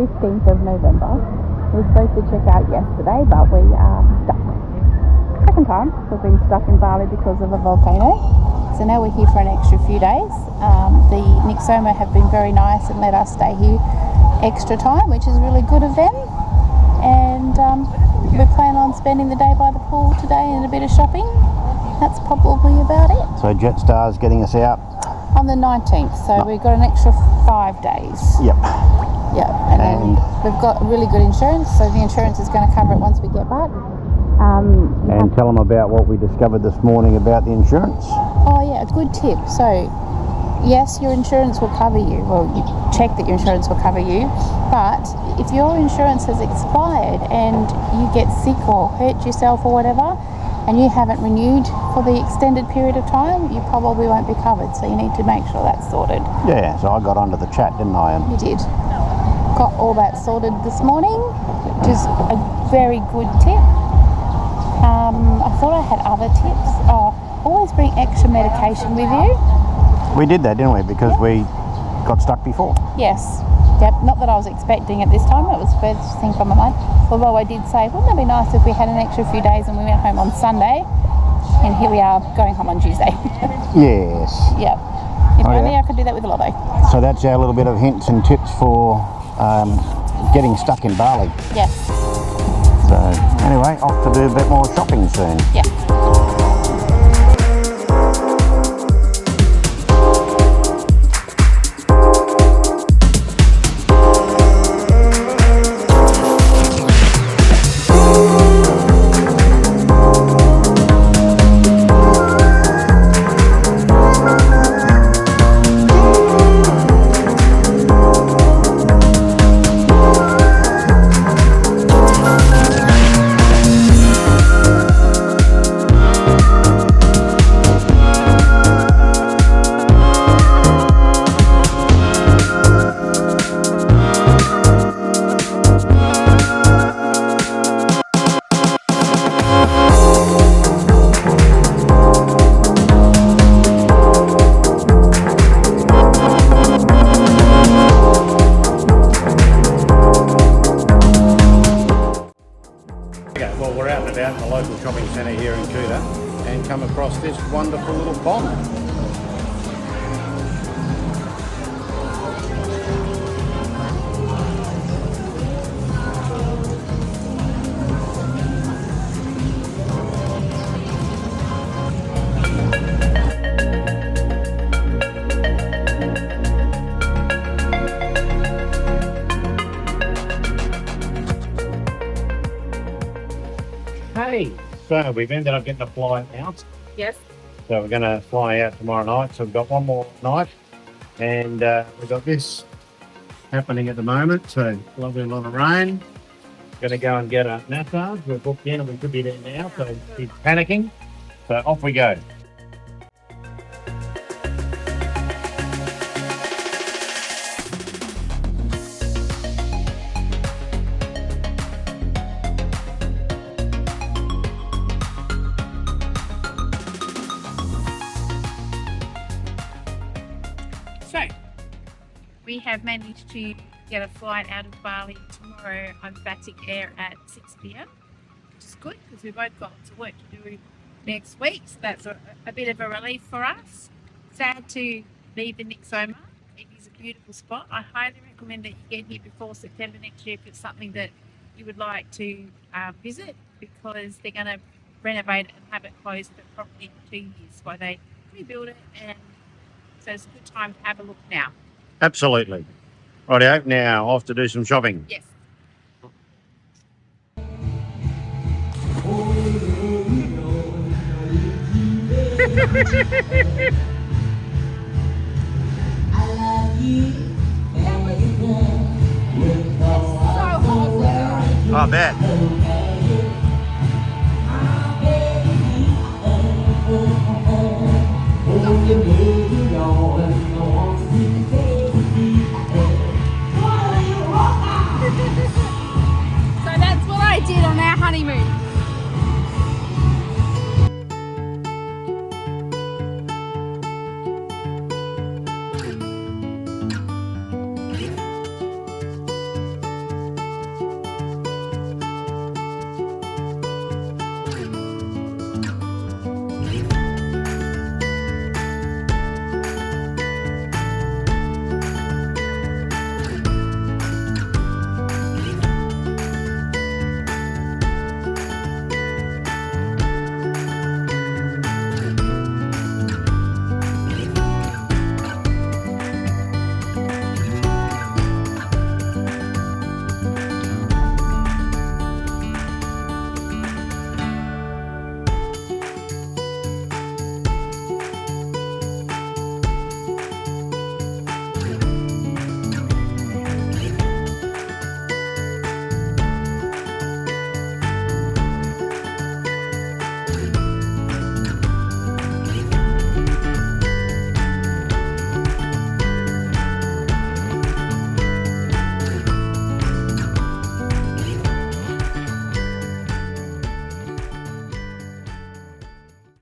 15th of November. We were supposed to check out yesterday, but we are stuck. Second time we've been stuck in Bali because of a volcano. So now we're here for an extra few days. The Niksoma have been very nice and let us stay here extra time, which is really good of them. And we plan on spending the day by the pool today and a bit of shopping. That's probably about it. So Jetstar's getting us out on the 19th, so we've got an extra 5 days. Yep. Yep, and then we've got really good insurance, so the insurance is going to cover it once we get back. And tell them about what we discovered this morning about the insurance. Oh yeah, a good tip. So yes, your insurance will cover you. Well, you check that your insurance will cover you, but if your insurance has expired and you get sick or hurt yourself or whatever, and you haven't renewed for the extended period of time, you probably won't be covered. So you need to make sure that's sorted. Yeah, so I got onto the chat, didn't I? You did. Got all that sorted this morning, which is a very good tip. I thought I had other tips. Always bring extra medication with you. We did that, didn't we? Because we got stuck before. Yes. Yep. Not that I was expecting at this time. It was the first thing from my mind. Although I did say, wouldn't it be nice if we had an extra few days and we went home on Sunday? And here we are going home on Tuesday. Yes. Yep. If only I could do that with a lotto. So that's our little bit of hints and tips for getting stuck in Bali. Yes. So anyway, off to do a bit more shopping soon. Yeah. Well, we're out and about in the local shopping centre here in Kuta and come across this wonderful little pond. Hey, so we've ended up getting a flight out. Yes. So we're going to fly out tomorrow night. So we've got one more night, and we've got this happening at the moment. So lovely lot of rain. Going to go and get a massage. We're booked in, and we could be there now. So he's panicking. So off we go. So, we have managed to get a flight out of Bali tomorrow on Batik Air at 6 p.m, which is good because we've both got some work to do next week. So that's a bit of a relief for us. Sad to leave the Niksoma. It is a beautiful spot. I highly recommend that you get here before September next year if it's something that you would like to visit, because they're going to renovate it and have it closed for probably 2 years while they rebuild it, and so it's a good time to have a look now. Absolutely. Rightio, now off to do some shopping. Yes. I bet. So that's what I did on our honeymoon.